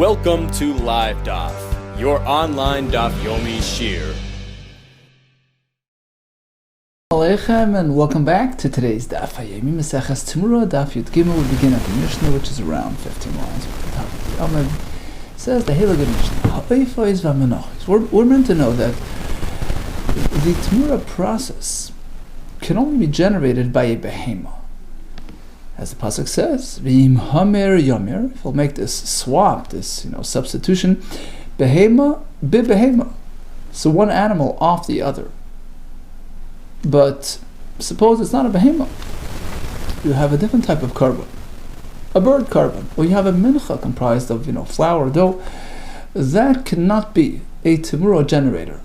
Welcome to LiveDaf, your online Daf Yomi Shir. Aleichem, and welcome back to today's Daf Yomi Maseches TEMURAH Daf Yud Gimel. We begin at the Mishnah, which is around 15 lines from the top of the Amud. It says the Heilige Mishnah. We're meant to know that the TEMURAH process can only be generated by a behemah. As the pasuk says, "V'im hamer yomer." If we'll make this swap, this substitution, behemah bi behemah. So one animal off the other. But suppose it's not a behemah. You have a different type of carbon, a bird carbon, or you have a mincha comprised of flour, dough. That cannot be a TEMURAH generator.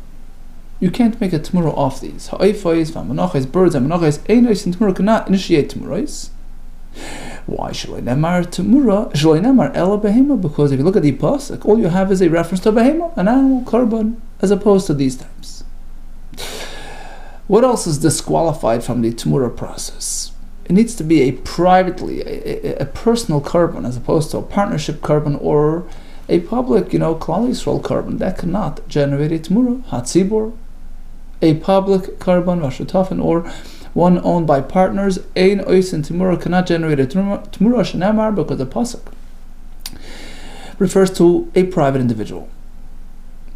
You can't make a TEMURAH off these. Ha'ifais, v'amenachais, birds, and menachais, einos in TEMURAH cannot initiate TEMURAHs. Why shaloi nemar TEMURAH? Shaloi nemar ela behemah? Because if you look at the pasuk, all you have is a reference to behemah, an animal carbon, as opposed to these types. What else is disqualified from the TEMURAH process? It needs to be a personal carbon, as opposed to a partnership carbon or a public, Klal Yisrael carbon. That cannot generate a TEMURAH. Hatzibor, a public carbon, vashutafin, or one owned by partners. Ein oisin TEMURAH cannot generate a TEMURAH shenamar, because the pasuk refers to a private individual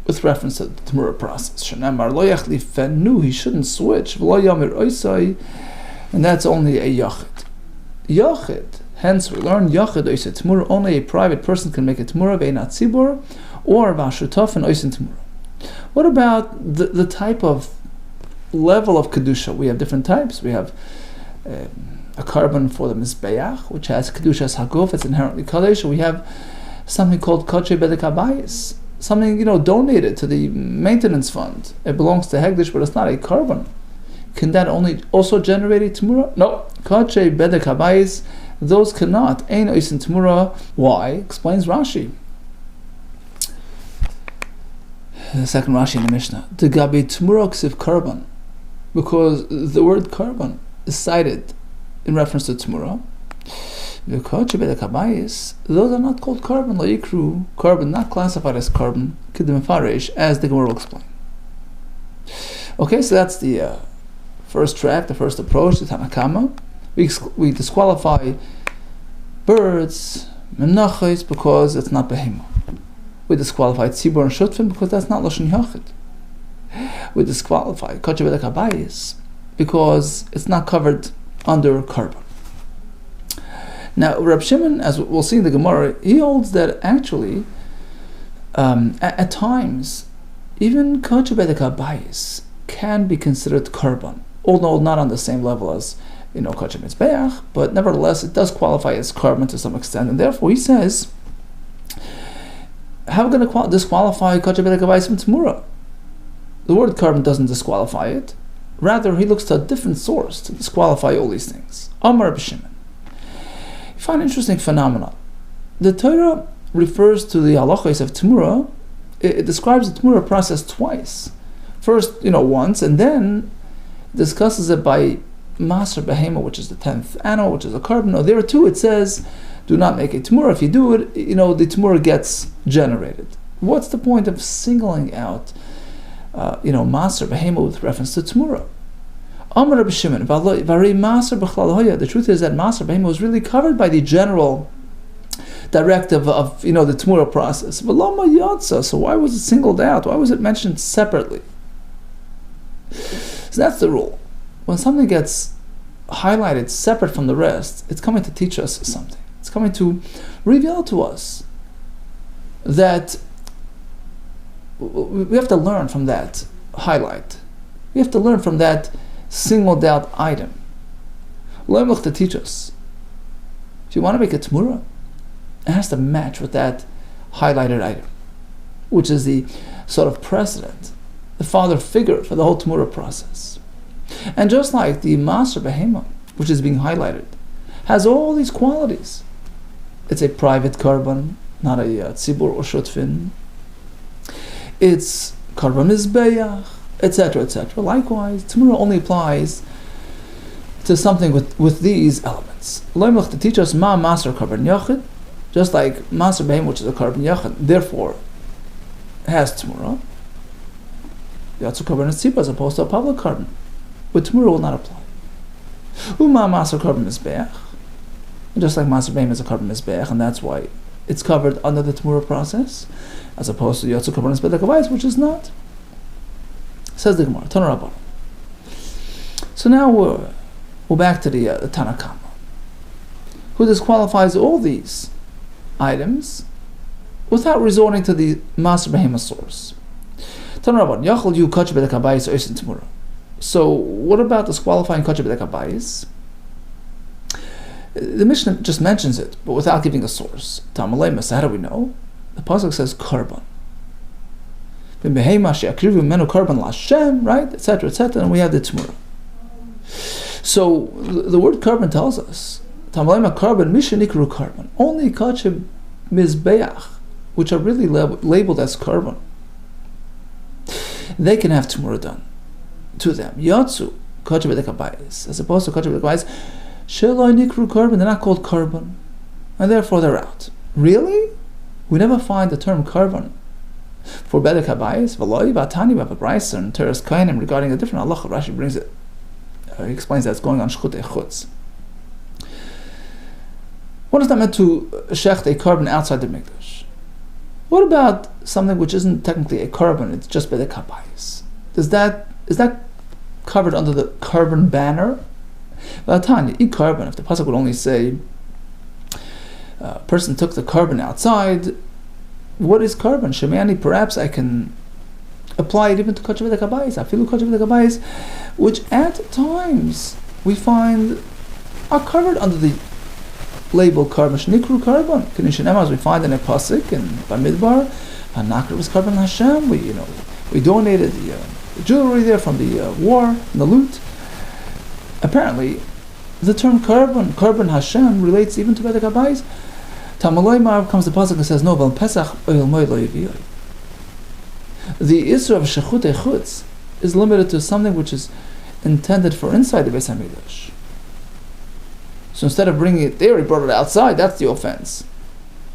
with reference to the TEMURAH process. Shenamar lo yachlif fenu, he shouldn't switch. V'lo yamir oisai, and that's only a yachid. Yachid. Hence, we learn yachid oisai TEMURAH. Only a private person can make a TEMURAH, ve'inat tzibor, or v'ashutafin oisin TEMURAH. What about the type of level of kedusha? We have different types. We have a carbon for the mizbeach, which has kedushas haguf. It's inherently kadosh. We have something called kachay bedek habayis, something donated to the maintenance fund. It belongs to hegdish, but it's not a carbon. Can that also generate a TEMURAH? No. Kachay bedek habayis, those cannot. Ein oisin TEMURAH. Why? Explains Rashi. The second Rashi in the Mishnah. The gabi TEMURAH ksiv carbon. Because the word carbon is cited in reference to TEMURAH. Those are not called carbon, la yikru, carbon, not classified as carbon, kidim farish, as the Gemara will explain. Okay, so that's the first track, the first approach, the Tanakama. We disqualify birds, menachos, because it's not behemah. We disqualify tzibor and shutfin because that's not lashon yachid. We disqualify kachay bedek habayis because it's not covered under carbon. Now, Reb Shimon, as we'll see in the Gemara, he holds that actually, at times, even kachay bedek habayis can be considered carbon, although not on the same level as kachay mizbeach, but nevertheless, it does qualify as carbon to some extent, and therefore he says, how are we going to disqualify kachay bedek habayis from TEMURAH? The word carbon doesn't disqualify it. Rather, he looks to a different source to disqualify all these things. Amar Reb Shimon. You find an interesting phenomenon. The Torah refers to the halachos of TEMURAH. It describes the TEMURAH process twice. First, once, and then discusses it by Maser Behemah, which is the 10th animal, which is a carbon. No, there too it says, do not make a TEMURAH. If you do it, the TEMURAH gets generated. What's the point of singling out Maser Behemah with reference to TEMURAH? Amar Reb Shimon, the truth is that Maser Behemah was really covered by the general directive of the TEMURAH process. So why was it singled out? Why was it mentioned separately? So that's the rule. When something gets highlighted separate from the rest, it's coming to teach us something. It's coming to reveal to us that we have to learn from that highlight. We have to learn from that singled out item. Lemach to teach us. If you want to make a TEMURAH, it has to match with that highlighted item, which is the sort of precedent, the father figure for the whole TEMURAH process. And just like the Maser Behemah, which is being highlighted, has all these qualities. It's a private carbon, not a tzibur or shutfin. It's carbon mizbeach, etc., etc. Likewise, TEMURAH only applies to something with these elements. To teach us ma maser carbon yachid, just like Maser Behem, which is a carbon yachid, therefore has Temurah, Yatsu carbon is tzipa as opposed to a public carbon, but Temurah will not apply. Uma Maser carbon Mizbeach, just like Maser Behem is a carbon Mizbeach, and that's why it's covered under the Temurah process, as opposed to Yatsu carbon Mizbeach, which is not. Says the Gemara, Tana Rabban. So now we're back to the Tanakama, who disqualifies all these items without resorting to the Maser Behema source. So what about disqualifying Kacheh B'dek Habayis? The Mishnah just mentions it, but without giving a source. Tamalema, so how do we know? The pasuk says Karban. Right? Etc. etc. And we have the Temurah. So the word Karban tells us Tamalema Karban Mishanikru Karban. Only Kacheh Mizbeach, which are really labeled as Karban, they can have Temurah done to them. Yatsu Kacheh B'dek Habayis, as opposed to Kacheh B'dek Habayis, Sheloi Nikru Karban, they're not called Karban, and therefore they're out. Really? We never find the term Karban for B'dek Habayis. V'loi B'atani B'abrayser and Teres Kainim regarding a different halacha. Rashi brings it. He explains that it's going on Shchut Echutz. What is that meant to shecht a carbon outside the mikdash? What about something which isn't technically a carbon? It's just B'dek Habayis. Is that covered under the carbon banner? V'atani I carbon. If the pasuk would only say a person took the carbon outside, what is carbon? Shemiani, perhaps I can apply it even to Kacheh B'dek Habayis. I feel Kacheh B'dek Habayis, which at times we find are covered under the label carbon. Shnikru carbon. As we find in a pasuk in Bamidbar, Hanakar was carbon Hashem. We donated the jewelry there from the war and the loot. Apparently, the term carbon Hashem relates even to B'dek Habayis. Tamaloi Ma'av comes the pasuk and says, no, Vel Pesach Oil Moed Lo Yiviyoi. The Isra of Shechut Echutz is limited to something which is intended for inside the Beis HaMikdash. So instead of bringing it there, he brought it outside. That's the offense.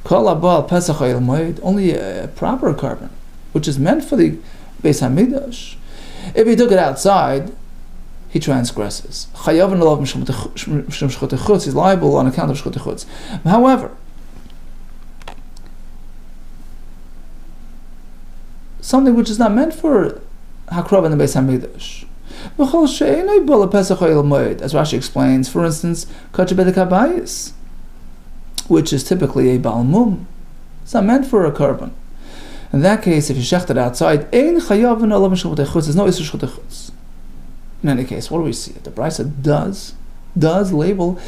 Kol Abal Pesach Oil Moed, only a proper carbon, which is meant for the Beis HaMikdash. If he took it outside, he transgresses. He's liable on account of Shechut Echutz. However, something which is not meant for Hakrav in the Beis HaMikdash, as Rashi explains, for instance, Kacheh B'dek Habayis, which is typically a Balmum, it's not meant for a carbon. In that case, if you shecht it outside, there's no Isur Shechut Echutz. In any case, what do we see? The Brisa does label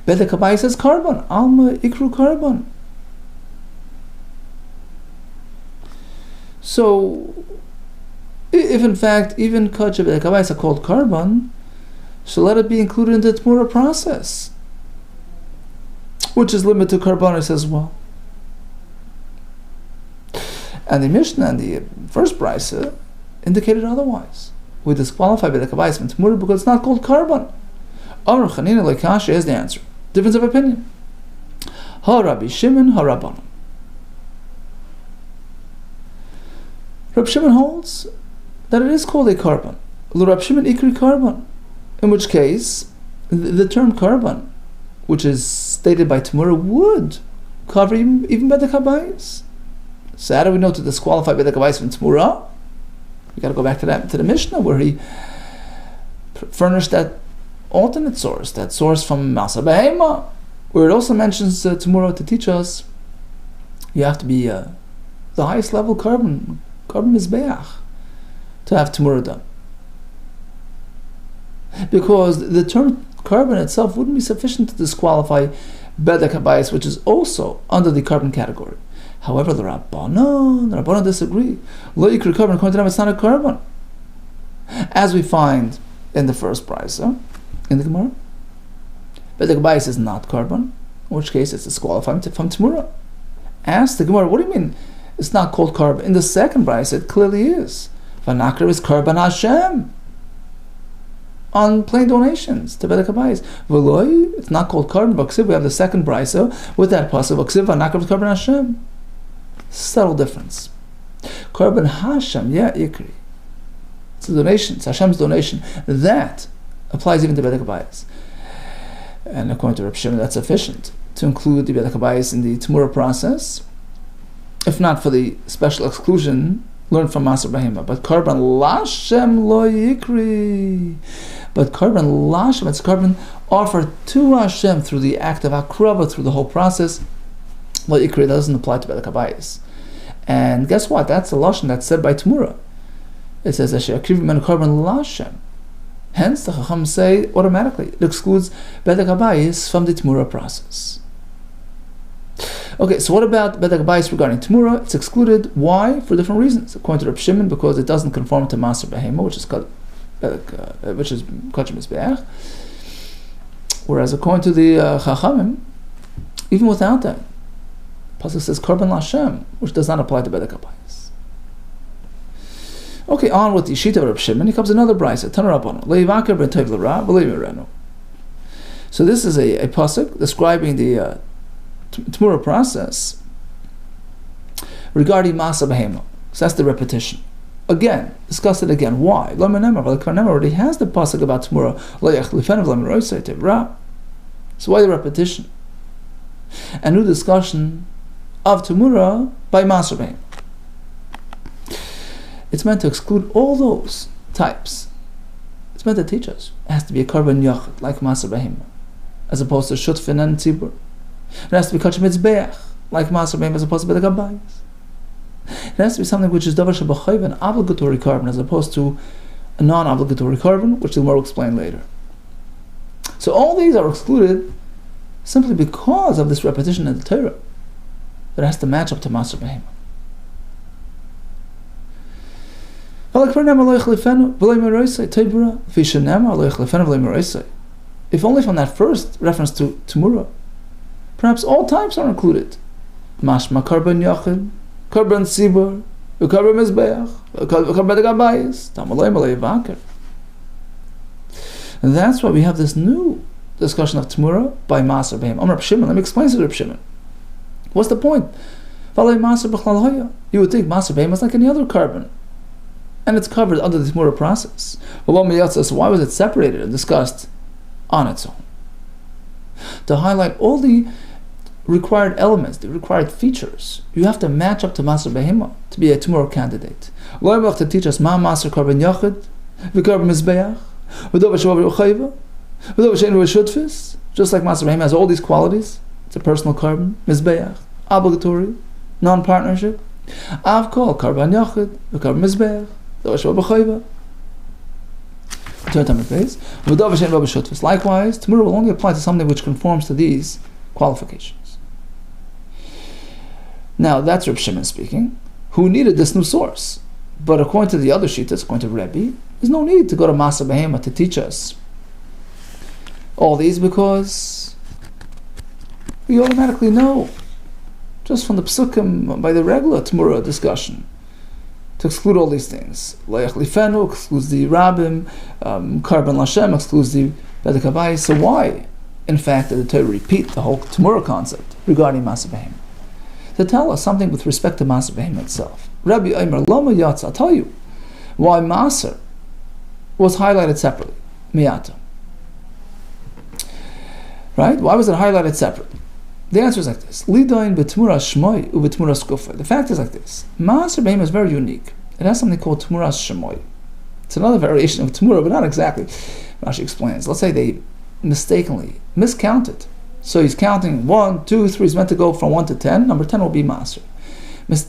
B'dek Habayis as carbon, Alma Ikru carbon. So, if in fact even Kacheh B'dek Habayis are called carbon, so let it be included in the Temurah process, which is limited to carbonis as well. And the Mishnah and the first Brisa indicated otherwise. We disqualify B'dek Habayis from Temurah because it's not called carbon. Amar Chanina Lekasha is the answer. Difference of opinion. Ha Rabbi Shimon, ha Rabbanan. Rabbi Shimon holds that it is called a carbon. Rabbi Shimon ikri carbon. In which case, the term carbon, which is stated by Temurah, would cover even B'dek Habayis. So how do we know to disqualify B'dek Habayis from Temurah? We got to go back to the Mishnah where he furnished that alternate source, that source from Maser Behema, where it also mentions Temurah to teach us you have to be the highest level carbon Mizbeach, to have Temurah done. Because the term carbon itself wouldn't be sufficient to disqualify B'dek Habayis, which is also under the carbon category. However, the Rabbanon disagree. Lo Yikri carbon, according to them, it's not a carbon. As we find in the first Brisa, in the Gemara, B'dek Habayis is not carbon, in which case it's disqualified from Temurah. Ask the Gemara, what do you mean it's not called carbon? In the second Brisa, it clearly is. Vanakra is carbon Hashem. on plain donations to Bedek Habayis. V'loi, it's not called Karban, but we have the second brisa with that pasuk. V'ksiv v'nakav Karban Hashem. Subtle difference. Karban Hashem, yeah, Yikri. It's a donation. It's Hashem's donation. That applies even to Bedek Habayis. And according to Reb Shimon, that's sufficient to include the Bedek Habayis in the TEMURAH process, if not for the special exclusion learned from Maser Behema. But Karban Lashem lo Yikri. But Karban Lashem, it's Karban offered to Hashem through the act of Akrava, through the whole process. Lo Yikri doesn't apply to Bedek Habayis. And guess what? That's the Lashon that's said by TEMURAH. It says Asher Akriv Men Karban Lashem. Hence, the Chacham say automatically it excludes Bedek Habayis from the TEMURAH process. Okay, so what about Bedek Habayis regarding TEMURAH? It's excluded. Why? For different reasons. According to Reb Shimon, because it doesn't conform to Maser Behema, which is Kosher Mizbeach. Whereas according to the Chachamim, even without that, Pasuk says Karban Lashem, which does not apply to Bedek Habayis. Okay, on with the Shita of Reb Shimon, here comes another brisa. Tanarabanu leivakar ben toiv l'ra v'leimirenu. So this is a pasuk describing the TEMURAH process regarding Maser Behema. So that's the repetition. Again, discuss it again. Why? Lamanemar already has the pasuk about TEMURAH. So why the repetition? A new discussion of TEMURAH by Maser Behema. It's meant to exclude all those types. It's meant to teach us. It has to be a Karban Yachid, like Maser Behema, as opposed to Shutfin and Tzibur. It has to be Kosher Mizbeach, like Maser Behema, as opposed to Bedek Habayis. It has to be something which is Davar Shebachayv, an obligatory Karban, as opposed to a non-obligatory Karban, which the Gemara will explain later. So all these are excluded simply because of this repetition in the Torah that has to match up to Maser Behema. If only from that first reference to TEMURAH, perhaps all types are included. Mashma Karban Yachid, Karban Sibur, Karban Mizbeach, Karban Bedek Habayis, Tamalei Malei Vakar. And that's why we have this new discussion of TEMURAH by Maser Behema. Reb Shimon, let me explain to Reb Shimon. What's the point? You would think Maser Behema is like any other Karban, and it's covered under the TEMURAH process. So why was it separated and discussed on its own? To highlight all the required elements, the required features, you have to match up to Maser Behema to be a TEMURAH candidate. To teach us Ma Maser Karban Yachid, V'Karban Mizbeach, just like Maser Behema has all these qualities. It's a personal Karban, Mizbeach, obligatory, non-partnership. Av Kol Karban Yachid, V'Karban Mizbeach, Likewise, TEMURAH will only apply to something which conforms to these qualifications. Now, that's Reb Shimon speaking, who needed this new source. But according to the other Shittas, according to Rebbe, there's no need to go to Maser Behema to teach us all these, because we automatically know, just from the Psukim, by the regular TEMURAH discussion, to exclude all these things. Leich Lifenu excludes the Rabbim, Karban Lashem excludes the Bedek Habayis. So why, in fact, did the Torah repeat the whole TEMURAH concept regarding Maser Behema? To tell us something with respect to Maser Behema itself. Rabbi Eimer Lama Yatz, I'll tell you why Maser was highlighted separately. Miyata. Right? Why was it highlighted separately? The answer is like this. Lidain b'TEMURAH shmoi u'b'TEMURAH skufay. The fact is like this. Maser Behema is very unique. It has something called TEMURAH shmoi. It's another variation of TEMURAH, but not exactly. Rashi explains. Let's say they mistakenly miscounted. So he's counting 1, 2, 3. He's meant to go from 1 to 10. Number 10 will be Maser.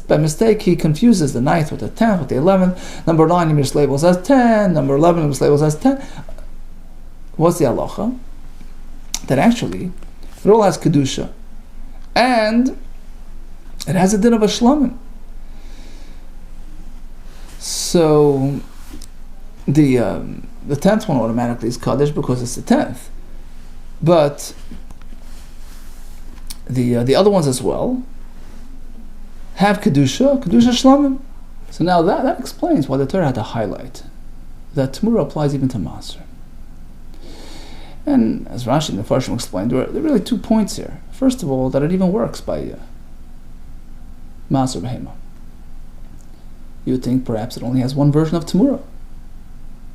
By mistake, he confuses the 9th with the 10th, with the 11th. Number 9 he mislabels as 10. Number 11 he mislabels as 10. What's the halacha? That actually, it all has Kedusha. And it has a din of a shlamim. So the 10th one automatically is kaddish because it's the 10th. But the other ones as well have kedusha shlamim. So now that explains why the Torah had to highlight that TEMURAH applies even to Maser. And as Rashi and the Farshim explained, there are really 2 points here. First of all, that it even works by Maser Behema. You would think perhaps it only has one version of Temurah,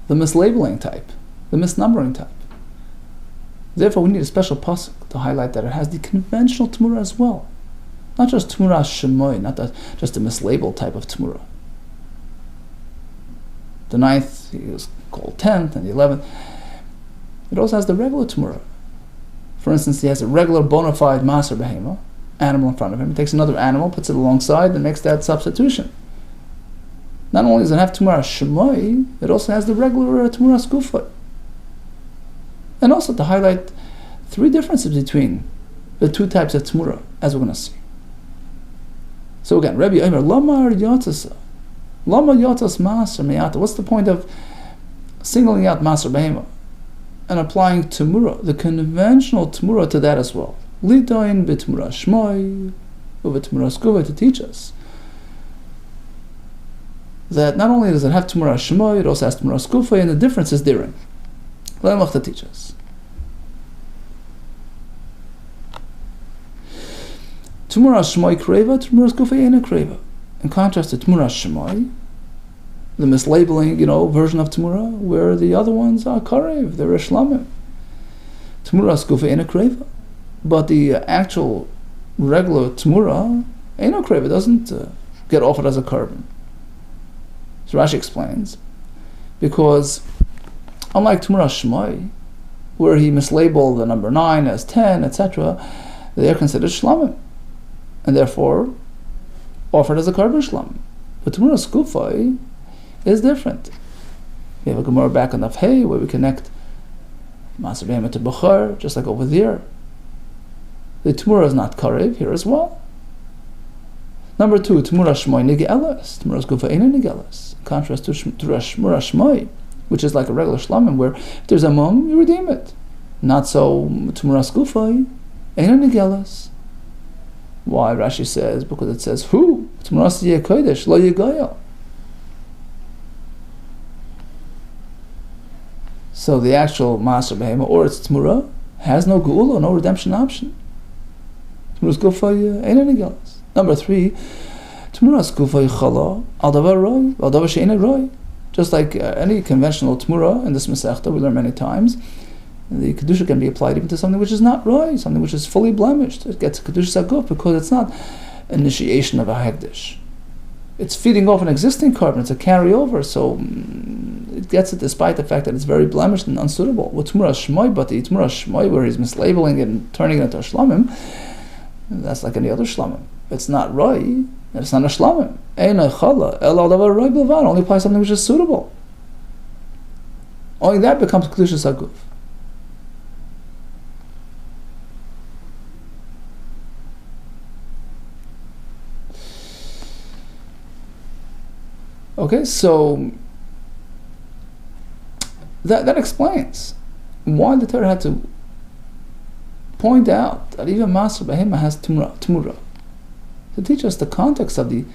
the mislabeling type, the misnumbering type. Therefore, we need a special pasuk to highlight that it has the conventional Temurah as well. Not just Temurah Shemoy, not just a mislabeled type of Temurah. The 9th is called 10th, and the 11th. It also has the regular Temurah. For instance, he has a regular bona fide Maser Behema, animal in front of him. He takes another animal, puts it alongside, and makes that substitution. Not only does it have Temurah Shemoy, it also has the regular Temurah Skufot. And also to highlight 3 differences between the 2 types of Temurah, as we're going to see. So again, Rabbi Omer, Lama Yatzasa. Lama Yatzas Maser Me'ata. What's the point of singling out Maser Behema and applying Temurah, the conventional Temurah, to that as well? Lidain b'Temurah Shmoy, u'v'Temurah Skufot, to teach us that not only does it have Temurah Shmoy, it also has Temurah Skufot, and the difference is therein. Let him to teach us. Temurah Shmoy Kreva, Temurah Skufot Eina Kreva. In contrast to Temurah Shmoy, the mislabeling, version of Temurah, where the other ones are Karev, they're Shlamim. Temurah Skufot Eina Kreva. But the actual regular Temurah Eina Kreva doesn't get offered as a carbon. So Rashi explains, because unlike Temurah Shmoy, where he mislabeled the number 9 as 10, etc., they are considered Shlamim, and therefore offered as a carbon Shlamim. But Temurah Skufot is different. We have a Gemara back on Daf Hey where we connect Maser Behema to Bechor, just like over there. The Temurah is not Karev here as well. Number 2, Temurah Shmoy Nige'elas. Temurah Skufot Eina Nige'elas. In contrast to Temurah Shmoy, which is like a regular Shlamim, where if there's a mum, you redeem it. Not so Temurah Skufot Eina Nige'elas. Why? Rashi says, because it says, who? Temurah Siyeh Kodesh, Lo Yigayel. So the actual Maser Behema, or its Temurah, has no Geula, no redemption option. Temurah Skufot Eina Nige'elas. Number 3, Temurah Skufot Chala Al Davar Roi, Al Davar She'eina Roi. Just like any conventional Temurah in this Masechta, we learn many times, the Kedusha can be applied even to something which is not Roi, something which is fully blemished. It gets Kedusha Saguf because it's not initiation of a Hekdesh. It's feeding off an existing carbon, it's a carryover, so it gets it despite the fact that it's very blemished and unsuitable. With Temurah Shmoy, but the Temurah Shmoy, where he's mislabeling it and turning it into a Shlamim, that's like any other Shlamim. It's not Roi, it's not a Shlamim. Eina Chala, El Al Davar Roi Bilvad, only apply something which is suitable. Only that becomes Kedusha Saguf. Okay, so that explains why the Torah had to point out that even Maser Behema has Temurah, to teach us the context of the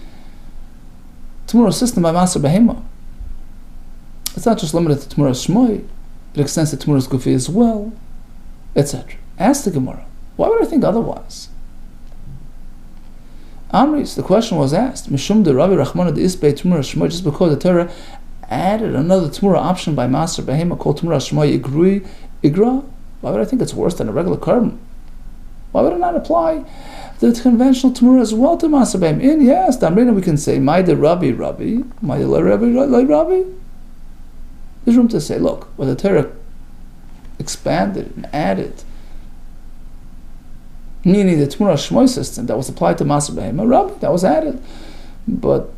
Temurah system by Maser Behema. It's not just limited to Temurah Shmoy, it extends to Temurah Skufot as well, etc. Ask the Gemara, why would I think otherwise? Amris, the question was asked, Mishum de Rabbi Rachmana de Isbei Temurah Shmoy, just because the Torah added another Temurah option by Maser Behema called Temurah Shmoy Igra. Why would I think it's worse than a regular carbon? Why would it not apply the conventional Temurah as well to Maser Behema? In yes, Damrina we can say, my de Rabbi, my de Rabbi. There's room to say, look, what the Torah expanded and added, meaning the Temurah Shmoy system that was applied to Maser Behema, Rabbi, that was added. But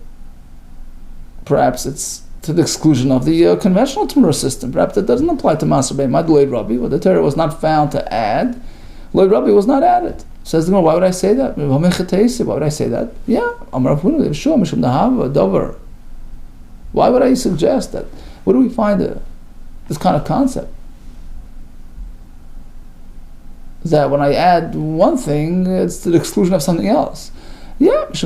perhaps it's to the exclusion of the conventional Temurah system. Perhaps it doesn't apply to Maser Behema, Lloyd Rabbi. What the Torah was not found to add, Lloyd Rabbi was not added. Says the Gemara, why would I say that? Why would I say that? Yeah, why would I suggest that? Where do we find this kind of concept? That when I add one thing, it's to the exclusion of something else. Yeah, there's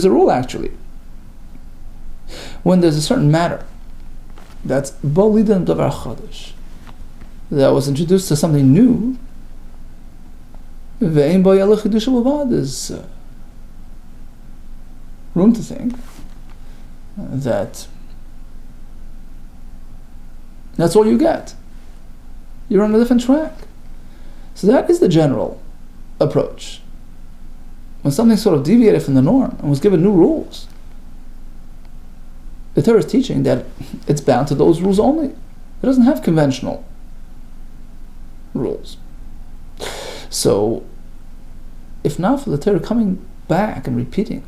a rule actually. When there's a certain matter that's Bolidan Davar Chadash, that was introduced to something new. Ve'ein bo yalech chidusha levad, is room to think that that's all you get. You're on a different track. So that is the general approach. When something sort of deviated from the norm and was given new rules, the Torah is teaching that it's bound to those rules only. It doesn't have conventional rules. So, if not for the Torah coming back and repeating,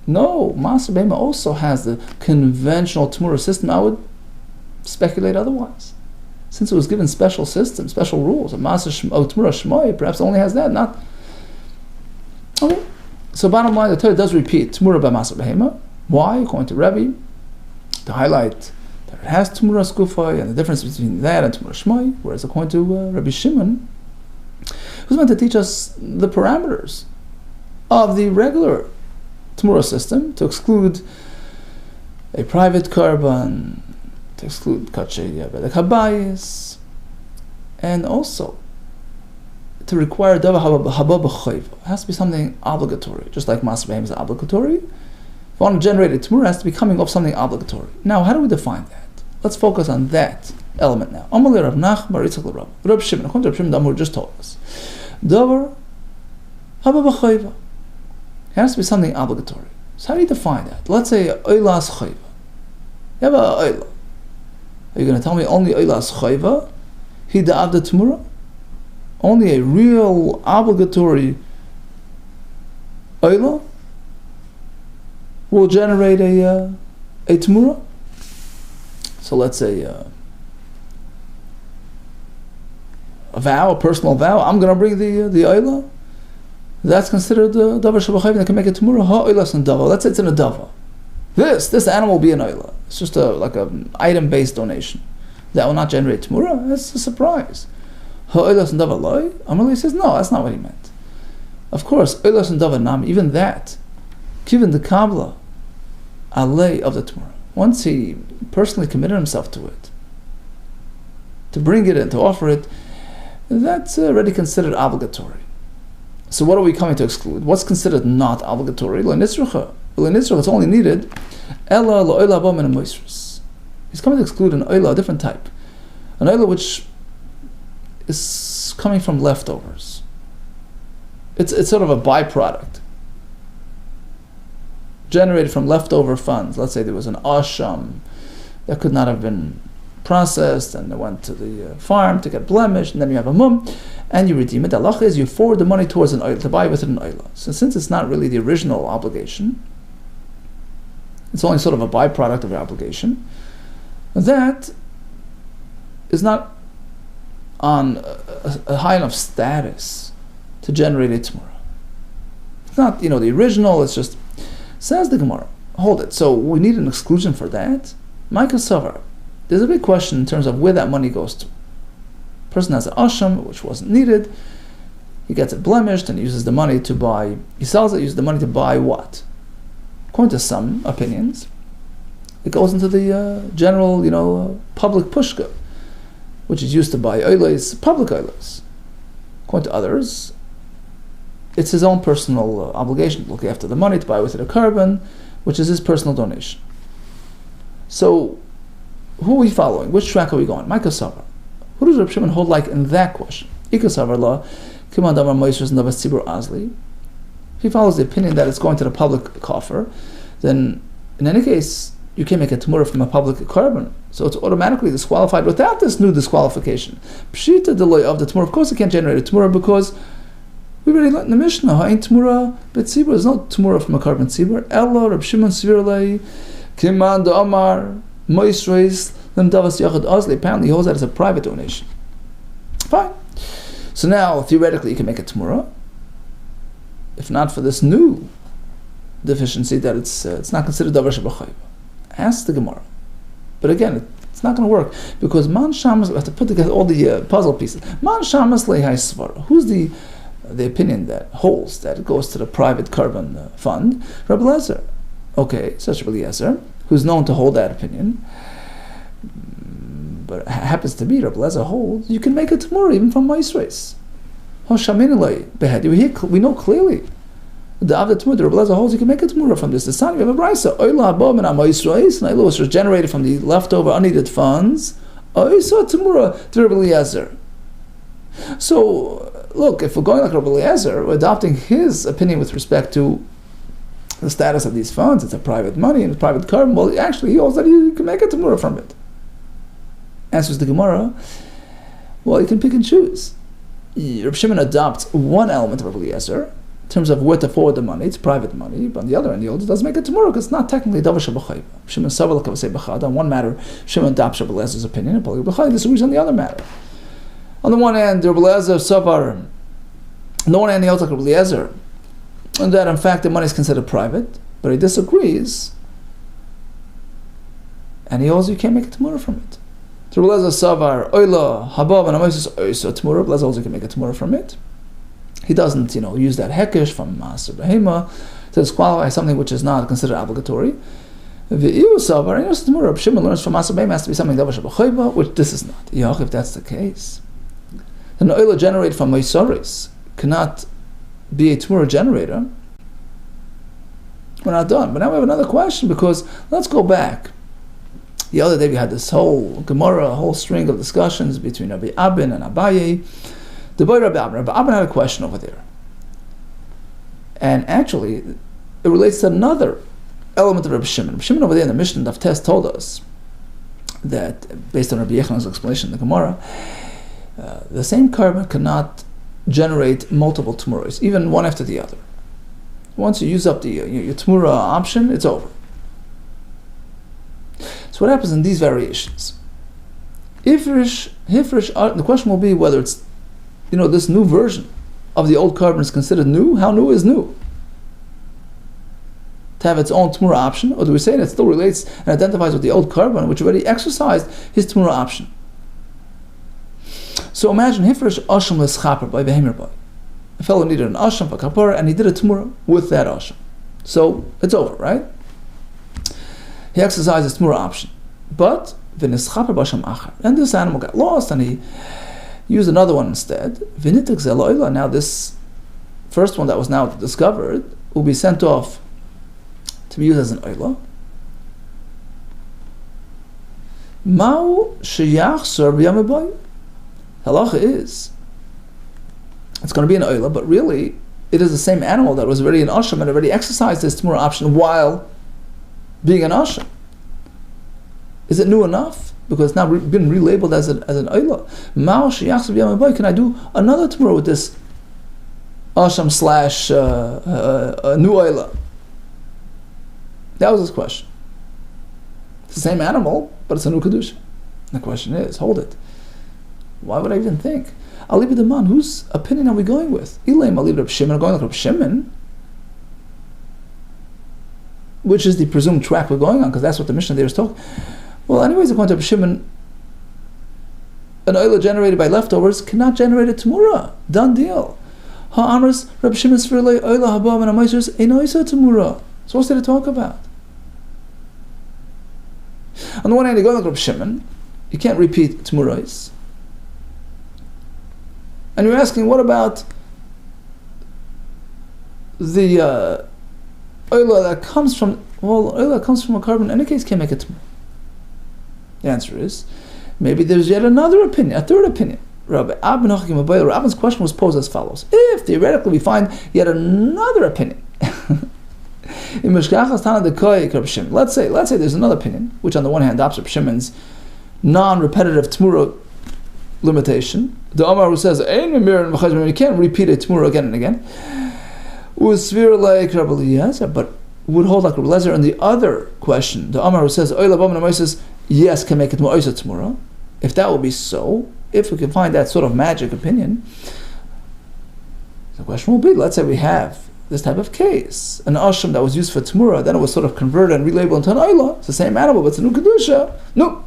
no, Maser Behema also has the conventional TEMURAH system, I would speculate otherwise. Since it was given special systems, special rules, and TEMURAH Shmoi perhaps only has that, not. Okay. So bottom line, the Torah does repeat TEMURAH by Maser Behema. Why? According to Rebbe, to highlight that it has TEMURAH Skufay and the difference between that and TEMURAH Shmoi, whereas according to Rabbi Shimon, who's meant to teach us the parameters of the regular TEMURAH system, to exclude a private korban, to exclude Kachei Bedek Habayis, and also to require Davar Haba B'chayva. It has to be something obligatory, just like Maser Behema is obligatory. If I want to generate a TEMURAH, it has to be coming off something obligatory. Now, how do we define that? Let's focus on that element now. Amalei Rav Nachman Yitzchak l'Rav. Reb Shimon, according to Reb Shimon, Damur just told us, Davar Haba B'chayva. It has to be something obligatory. So how do you define that? Let's say Oylas Chayva. You have a Oyla. Are you going to tell me only Oylas Chayva? He da'av the TEMURAH? Only a real obligatory Oyla will generate a TEMURAH? So let's say a vow, a personal vow. I'm going to bring the Oyla. That's considered the Davar Shabachayv that can make a TEMURAH. Ha-Oylas and Davar. Let's say it's in a Davar. This animal will be an Oyla. It's just like an item-based donation. That will not generate TEMURAH. That's a surprise. Ha-Oylas and Davar loy? Amalei says, no, that's not what he meant. Of course, Oylas and Davar nam, even that, given the Kabbalah, alei of the TEMURAH, once he personally committed himself to it, to bring it and to offer it, that's already considered obligatory. So what are we coming to exclude? What's considered not obligatory? L'nitzrucha. L'nitzrucha, it's only needed. Ela lo'oila bo min moisris. He's coming to exclude an oila, a different type. An oila which is coming from leftovers. It's sort of a byproduct. Generated from leftover funds. Let's say there was an asham that could not have been processed, and it went to the farm to get blemished, and then you have a mum, and you redeem it. The halacha is you forward the money towards an oil, to buy with it an oil. So since it's not really the original obligation, it's only sort of a byproduct of your obligation, that is not on a high enough status to generate a TEMURAH. It's not, the original, it's just, says the Gemara, hold it, so we need an exclusion for that? Micah Savar, there's a big question in terms of where that money goes to. Person has an asham, which wasn't needed, he gets it blemished and he uses the money to buy, he sells it, uses the money to buy what? According to some opinions, it goes into the general, public pushka, which is used to buy oilas, public oilas. According to others, it's his own personal obligation to look after the money, to buy with it a korban, which is his personal donation. So, who are we following? Which track are we going? Micah Savar. Who does Reb Shimon hold like in that question? Ika Savar la, Kiman Davar Moishes Navas Tzibur Azli. If he follows the opinion that it's going to the public coffer, then in any case, you can't make a TEMURAH from a public korban. So it's automatically disqualified without this new disqualification. Pshita delay of the TEMURAH. Of course it can't generate a TEMURAH because we already learned in the Mishnah, Ha'in TEMURAH b'tzibur. There's no TEMURAH from a korban tzibur. Ella, Reb Shimon Svirlei, Kiman Da'amar, Moisreis, Lim Davas Yachad Azli. Apparently he holds that as a private donation. Fine. So now, theoretically, you can make a TEMURAH. If not for this new deficiency that it's not considered Davar Shabachayv. Ask the Gemara. But again, it's not going to work because Man Shamas, we have to put together all the puzzle pieces. Man Shamas Lehai Svara. Who's the opinion that holds that it goes to the private korban fund? Rabbi Eliezer. Okay, such Rabbi Eliezer, who's known to hold that opinion. but it happens to be Rabbi Eliezer holds, you can make a Temurah even from Maisreis. We know clearly the Temurah, Rabbi Eliezer holds, you can make a Temurah from this. The son we have a brisa. Oila haba min Maisreis, and was generated from the leftover unneeded funds. Oisa Temurah to Rabbi Eliezer. So, look, if we're going like Rabbi Eliezer, we're adopting his opinion with respect to the status of these funds. It's a private money and a private carbon. Well, actually, he holds that you can make a Temurah from it. Answers the Gemara, well, you can pick and choose. Reb Shimon adopts one element of Rabbi Eliezer in terms of where to forward the money. It's private money, but on the other end, he holds it doesn't make a Temurah because it's not technically Davar Shabachayv. Shimon Savar Kavasei Bachad. On one matter, Shimon adopts Rabbi Eliezer's opinion, and Rabbi Bachad disagrees on the other matter. On the one hand, Rabbi Eliezer Savar, on the one hand, he holds like Rabbi Eliezer, and that in fact the money is considered private, but he disagrees, and he holds you can't make a Temurah from it. Rabbi Eliezer Savar, Oila, Habab, and Amosis Oisa Temurah, Rabbi Eliezer holds you can make a Temurah from it. He doesn't, use that hekesh from Maser Behema to disqualify something which is not considered obligatory. V'iyu Savar, and Temurah, Rabbi Shimon learns from Maser Behema has to be something Davar Shabachayva, which this is not. If that's the case, then the Oila generated from Maisaris cannot be a Temurah generator. We're not done. But now we have another question, because let's go back. The other day we had this whole Gemara, a whole string of discussions between Rabbi Abin and Abaye. The boy Rabbi Abin had a question over there. And actually, it relates to another element of Rabbi Shimon. Rabbi Shimon over there in the Mishnah Daf Tes told us that, based on Rabbi Yechanan's explanation in the Gemara, the same carbon cannot generate multiple Temurahs, even one after the other. Once you use up your Temurah option, it's over. So what happens in these variations? Hifrish, the question will be whether it's, this new version of the old carbon is considered new. How new is new? To have its own Temurah option, or do we say that it still relates and identifies with the old carbon, which already exercised his Temurah option? So imagine Hifrish Asham Leschaper by Behemir Boy. A fellow needed an Asham for Kapara, and he did a Temurah with that Asham. So it's over, right? He exercised his Temurah option. But V'nischaper Basham Achar. And this animal got lost, and he used another one instead. V'nitek Zeloila. Now this first one that was now discovered will be sent off to be used as an oila. Ma'u sheyach ser b'yamei boy. Halacha is, it's going to be an oila, but really, it is the same animal that was already an asham and already exercised this Temurah option while being an asham. Is it new enough? Because it's now been relabeled as an oila. Ma'u sheyach ser b'yamei boy. Can I do another Temurah with this asham slash new oila? That was his question. It's the same animal, but it's a new kedusha. The question is, hold it. Why would I even think? I'll leave it to man. Whose opinion are we going with? Ilaim, I'll leave it Reb Shimon. Going like Reb Shimon, which is the presumed track we're going on, because that's what the Mishnah there is talking. Well, anyways, according to Reb Shimon, an oila generated by leftovers cannot generate a Temurah. Done deal. Ha'amras Reb Shimon's firlei oila haba min ha'maisers ein oisa Temurah. So what's there to talk about? On the one hand, you go like Reb Shimon, you can't repeat Temurahs. And you're asking, what about the oila that comes from, oila that comes from a carbon, in any case, can't make a Temurah. The answer is, maybe there's yet another opinion, a third opinion. Rabbi's question was posed as follows. If theoretically we find yet another opinion, let's say there's another opinion, which on the one hand adopts Reb Shimon's non-repetitive Temurah limitation. The Omar who says, you can't repeat a Temurah again and again. Was like Rabbi Eliezer, but would hold like Rabbi Eliezer. And the other question, the Omar who says, yes, can make it Temurah. If that will be so, if we can find that sort of magic opinion, the question will be, let's say we have this type of case, an asham that was used for Temurah, then it was sort of converted and relabeled into an oila. It's the same animal, but it's a new kedusha. No.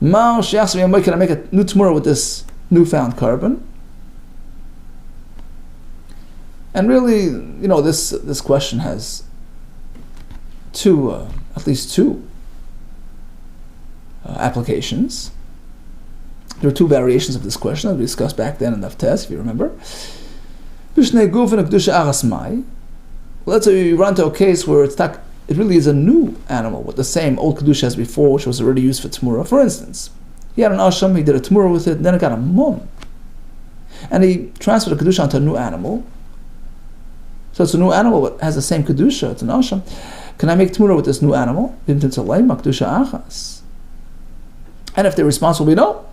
Can I make a new Temurah with this newfound carbon? And really, this question has at least two applications. There are two variations of this question that we discussed back then in Daf Tes, if you remember. Bishnei guf and kedusha aras mai. Let's say you run into a case where it really is a new animal with the same old kedusha as before, which was already used for Temurah. For instance, he had an asham, he did a Temurah with it, and then it got a mum. And he transferred the kedusha onto a new animal. So it's a new animal that has the same kedusha, it's an asham. Can I make Temurah with this new animal? And if the response will be no.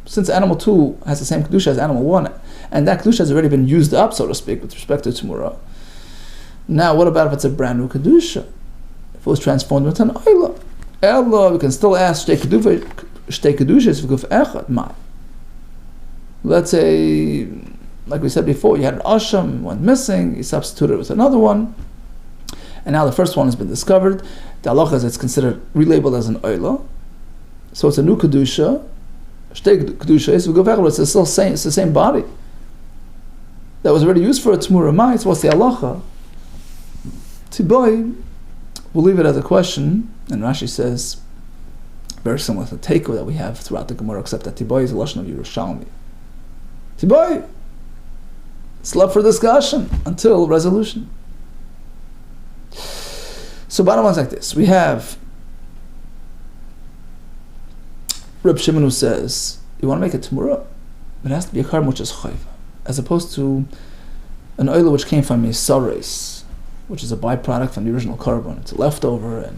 Since animal 2 has the same kedusha as animal 1, and that kedusha has already been used up, so to speak, with respect to Temurah. Now, what about if it's a brand new kedusha? If it was transformed into an oila? We can still ask shtei kedushas v'guf echad mai. Let's say, like we said before, you had an asham, went missing, you substituted it with another one, and now the first one has been discovered. The halacha is it's considered relabeled as an oila, so it's a new kedusha. Shtei kedushas v'guf echad, it's still same, it's the same body that was already used for a Temurah mai. So what's the halacha? Tiboy, we'll leave it as a question, and Rashi says, very similar to the takeaway that we have throughout the Gemara, except that Tiboy is a lashon of Yerushalmi. Tiboy, it's left for discussion until resolution. So bottom line is like this. We have Reb Shimon who says, you want to make a Temurah, it has to be a carbon which is chayva, as opposed to an oil which came from Yisares, which is a byproduct from the original carbon. It's a leftover, and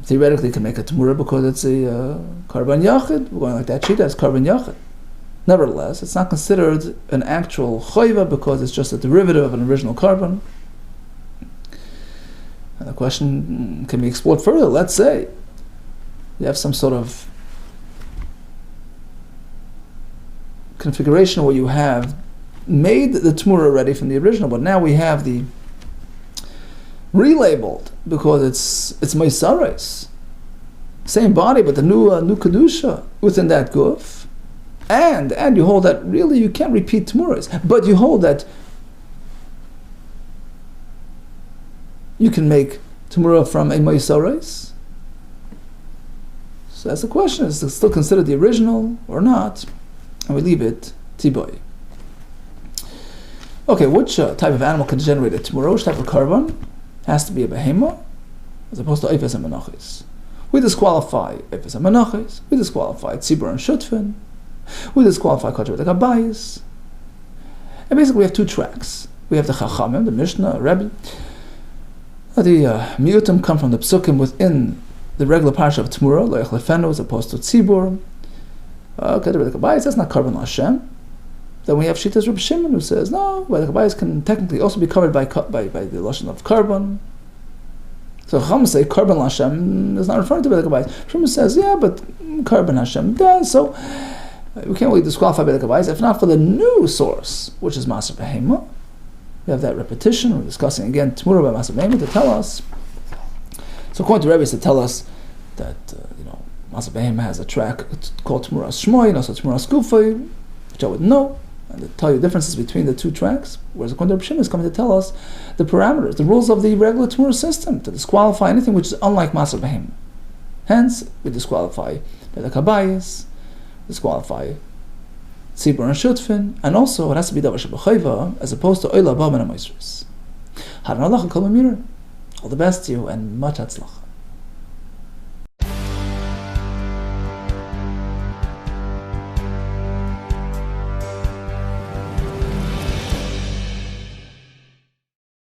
theoretically you can make a Temurah because it's a carbon yachid. We're going like that shita, it's carbon yachid. Nevertheless, it's not considered an actual chayva because it's just a derivative of an original carbon. And the question can be explored further. Let's say you have some sort of configuration where you have made the Temurah ready from the original, but now we have the relabeled because it's Meisares, same body, but the new kedusha within that guf, and you hold that really you can't repeat Temurahs, but you hold that you can make Temurah from a Meisares. So that's the question: is it still considered the original or not? And we leave it tiboy. Okay, which type of animal can generate a Temurah? Which type of carbon? Has to be a behema, as opposed to eifes and menachis. We disqualify eifes and menachis. We disqualify tzibur and shutfin. We disqualify KosherTube. And basically we have two tracks. We have the Chachamim, the Mishnah, Rebbe. The Miutim come from the Psukim within the regular parsha of Temurah, Loich Lefenu, as opposed to tzibur. KosherTube, that's not carbon Hashem. Then we have Shitas Reb Shimon who says, no, the Kabayis can technically also be covered by the lashon of carbon. So Chacham say carbon Hashem is not referring to the Kabayis. Shimon says, yeah, but carbon Hashem does. So we can't really disqualify by the Kabayis if not for the new source, which is Maser Behema. We have that repetition. We're discussing again Temurah by Maser Behema to tell us. So according to Rebbe, to tell us that Maser Behema has a track called Temurah Shmoy and also Temurah Skufay, which I would know, and to tell you differences between the two tracks, whereas according to Reb Shimon is coming to tell us the parameters, the rules of the regular Temurah system, to disqualify anything which is unlike Maser Behema. Hence, we disqualify by the Kabayis, disqualify Tzibur and Shutfin, and also it has to be Davar Shebachayva, as opposed to Oila Ba Ben HaMoisris. Haran Allah Kol Amir. All the best to you, and much Hatzlach.